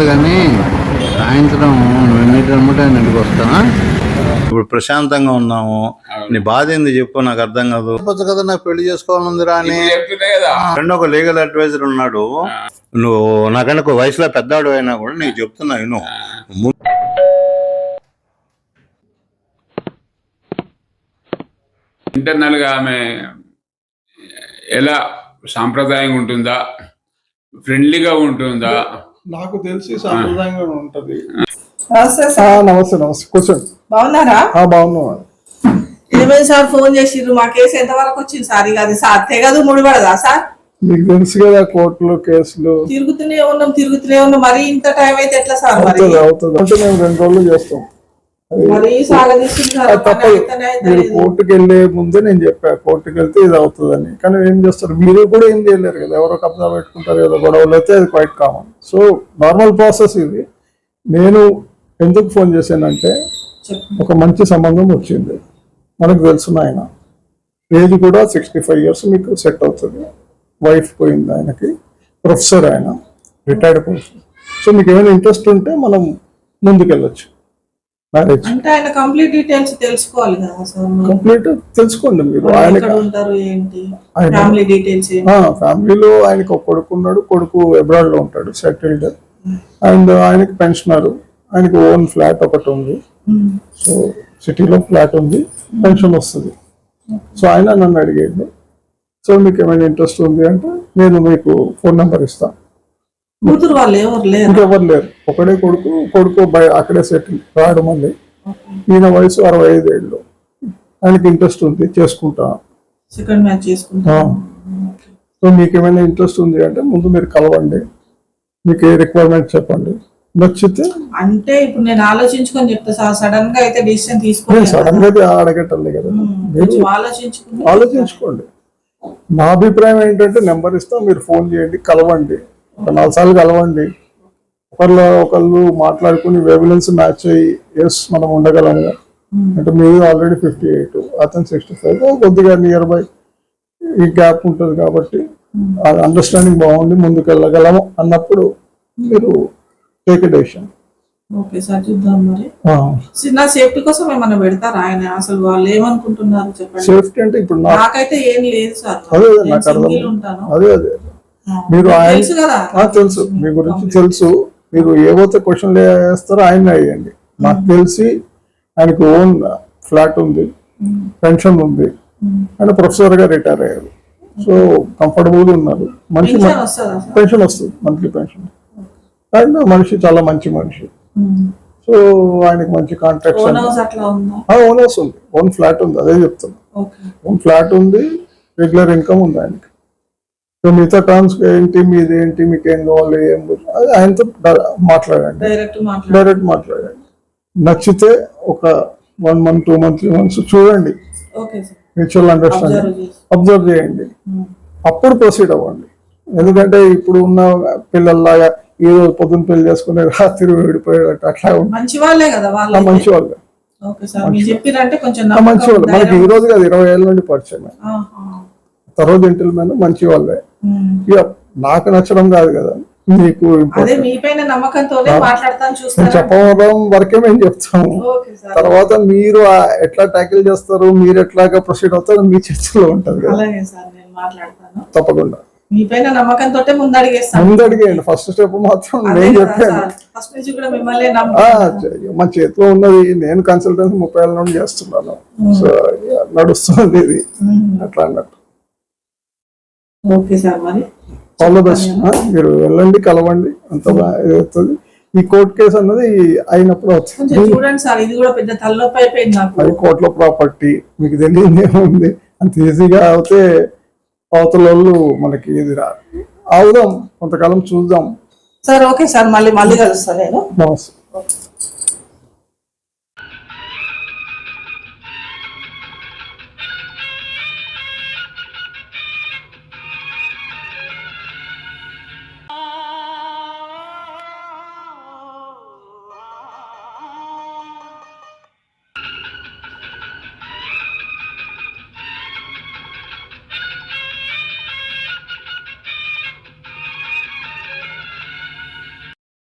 కానీ సాయంత్రం ఎన్నింటి ఇంటికి వస్తానా? ఇప్పుడు ప్రశాంతంగా ఉన్నాము. నీ బాధ ఏంది చెప్పు, నాకు అర్థం కాదు కదా. నాకు పెళ్లి చేసుకోవాలంది రా అని ఫ్రెండ్ ఒక లీగల్ అడ్వైజర్ ఉన్నాడు. నువ్వు నాకంటే ఒక వయసులో పెద్దవాడు అయినా కూడా నీకు చెప్తున్నా విను. ఇంటర్నల్ గా ఆమె ఎలా సాంప్రదాయంగా ఉంటుందా, ఫ్రెండ్లీగా ఉంటుందా? నాకు తెలిసి సాంప్రదాయంగా ఉంటది. నమస్తే కూర్చోండి. బాగున్నారా? బాగున్నాం. ఏమైంది సార్ ఫోన్ చేసిర్రు? మా కేసు ఎంత వరకు వచ్చింది సార్? ఇక అది సార్ తెగదు ముడిపడదా సార్? మీకు తెలుసు కదా కోర్టులు కేసులు తిరుగుతూనే ఉన్నాం. మరి ఇంత టైం అయితే ఎట్లా సార్? అవుతుంది అంటే మేము 2 రోజులు చేస్తాం. మీరు కోర్టుకు వెళ్లే ముందే నేను చెప్పా కోర్టుకు వెళ్తే ఇది అవుతుందని. కానీ ఏం చేస్తారు, మీరు కూడా ఏం చేయలేరు కదా. ఎవరో కబ్జా పెట్టుకుంటారు కదా, గొడవలు అయితే అది quite common. So normal process ఇది. నేను ఎందుకు ఫోన్ చేశానంటే ఒక మంచి సంబంధం వచ్చింది. మనకు తెలుసున్న ఆయన ఏజ్ కూడా 65 years మీకు సెట్ అవుతుంది. వైఫ్ పోయింది ఆయనకి, ప్రొఫెసర్ ఆయన, రిటైర్డ్ ప్రొఫెసర్. సో మీకు ఏమైనా ఇంట్రెస్ట్ ఉంటే మనం ముందుకెళ్ళొచ్చు. మ్యారేజ్ అంటే ఆయన కంప్లీట్ డీటెయిల్స్ తెలుసుకోవాలి కదా సార్? కంప్లీట్ తెలుసుకోండి మీరు. ఫ్యామిలీలో ఆయనకు ఒక కొడుకు ఉన్నాడు. కొడుకు అబ్రాడ్ లో ఉంటాడు, సెటిల్డ్. అండ్ ఆయనకి పెన్షనర్. ఆయనకి ఓన్ ఫ్లాట్ ఒకటి ఉంది. సో సిటీలో ఫ్లాట్ ఉంది, పెన్షన్ వస్తుంది. సో ఆయన నన్ను అడిగేది, సో మీకు ఏమైనా ఇంట్రెస్ట్ ఉంది అంటే నేను మీకు ఫోన్ నెంబర్ ఇస్తాను. ఇంకెవరు లేరు, ఒకడే కొడుకు అక్కడే సెటిల్ రాడు. మళ్ళీ ఈయన వయసు 65 ఏళ్ళు. ఆయనకి ఇంట్రెస్ట్ ఉంది, చేసుకుంటా. సో మీకు ఏమైనా ఇంట్రెస్ట్ ఉంది అంటే ముందు మీరు కలవండి, మీకు ఏ రిక్వైర్మెంట్ చెప్పండి, నచ్చితే. అంటే ఇప్పుడు నేను ఆలోచించుకొని చెప్తా సార్. సడన్ గా అయితే డిసిషన్ తీసుకోండి. సడన్ గా అడగటండి కదా, ఆలోచించుకోండి. నా అభిప్రాయం ఏంటంటే నెంబర్ ఇస్తా, మీరు ఫోన్ చేయండి, కలవండి. 4 సార్లు కలవండి. ఒకళ్ళు మాట్లాడుకుని వేవ్లెన్స్ మ్యాచ్ అయ్యి ఎస్ మనం ఉండగలము అంటే మీరు ఆల్రెడీ 58, అతను 65, కొద్దిగా నియర్ బై ఈ గ్యాప్ ఉంటుంది కాబట్టి అండర్స్టాండింగ్ బాగుంది, ముందుకు వెళ్ళగలము అన్నప్పుడు మీరు take a decision. Okay sir, చూద్దాం. మరి నా సేఫ్టీ కోసం ఏమైనా పెడతారా ఆయన? అసలు వాళ్ళు ఏమనుకుంటున్నారు చెప్పండి. సేఫ్టీ అంటే ఇప్పుడు నాకైతే ఏం లేదు సార్. అదే నాకు అర్థం. అదే మీరు ఆయన తెలుసు, మీ గురించి తెలుసు. మీరు ఏవైతే క్వశ్చన్లు వేస్తారో ఆయన అయ్యండి. నాకు తెలిసి ఆయనకు ఓన్ ఫ్లాట్ ఉంది, పెన్షన్ ఉంది, ఆయన ప్రొఫెసర్ గా రిటైర్ అయ్యారు. సో కంఫర్టబుల్ ఉన్నారు. మంచి పెన్షన్ వస్తుంది, మంత్లీ పెన్షన్. అండ్ మనిషి చాలా మంచి మనిషి. సో ఆయనకి మంచి కాంటాక్ట్స్. ఓన్ హౌస్ ఉంది, ఓన్ ఫ్లాట్ ఉంది. అదే చెప్తున్నా, ఓన్ ఫ్లాట్ ఉంది, రెగ్యులర్ ఇన్కమ్ ఉంది ఆయనకి. సో మిగతా టర్మ్స్ ఏంటి, మీదేంటి, మీకు ఏం కావాలి, ఏం అది ఆయనతో మాట్లాడండి, డైరెక్ట్ మాట్లాడండి. నచ్చితే ఒక 1 month 2 months 3 months చూడండి, మ్యూచువల్ అండర్స్టాండింగ్ అబ్జర్వ్ చేయండి, అప్పుడు ప్రొసీడ్ అవ్వండి. ఎందుకంటే ఇప్పుడు ఉన్న పిల్లల్లాగా ఈ రోజు పొద్దున్న పెళ్లి చేసుకునే రాత్రి విడిపోయేటట్టు అట్లా మంచి వాళ్ళే కదా, మంచి వాళ్ళే. మంచి వాళ్ళు మనకి ఈ రోజు కాదు, 20 ఏళ్ళ నుండి పరిచయం. తర్వాత జెంటిల్మెన్ మంచి వాళ్ళే. ఇక నాకు నచ్చడం కాదు కదా, మీకు చెప్పడం వరకే మేము చెప్తాము. తర్వాత మీరు ఎట్లా ట్యాకిల్ చేస్తారు, మీరు ఎట్లాగా ప్రొసీడ్ అవుతారు, మీ చర్చలో ఉంటది కదా. తప్పకుండా ముందడిగేయండి. ఫస్ట్ స్టెప్ మాత్రం నేను చెప్పాను. మన చేతిలో ఉన్నది. నేను కన్సల్టెన్సీ 30 ఏళ్ళ నుండి చేస్తున్నాను. సో నడుస్తుంది ఇది అట్లా అన్నట్టు. All the best. మీరు వెళ్ళండి, కలవండి, అంత అవుతుంది. ఈ కోర్టు కేసు అన్నది అయినప్పుడు అవుతుంది. అది కోర్టులో ప్రాపర్టీ, మీకు తెలియదు ఏముంది. అంత ఈజీగా అవుతే అవతల వాళ్ళు మనకి ఇది రాదు. అవుదాం, కొంతకాలం చూద్దాం సార్. ఓకే సార్, మళ్ళీ కలుస్తాను నేను. నమస్తే.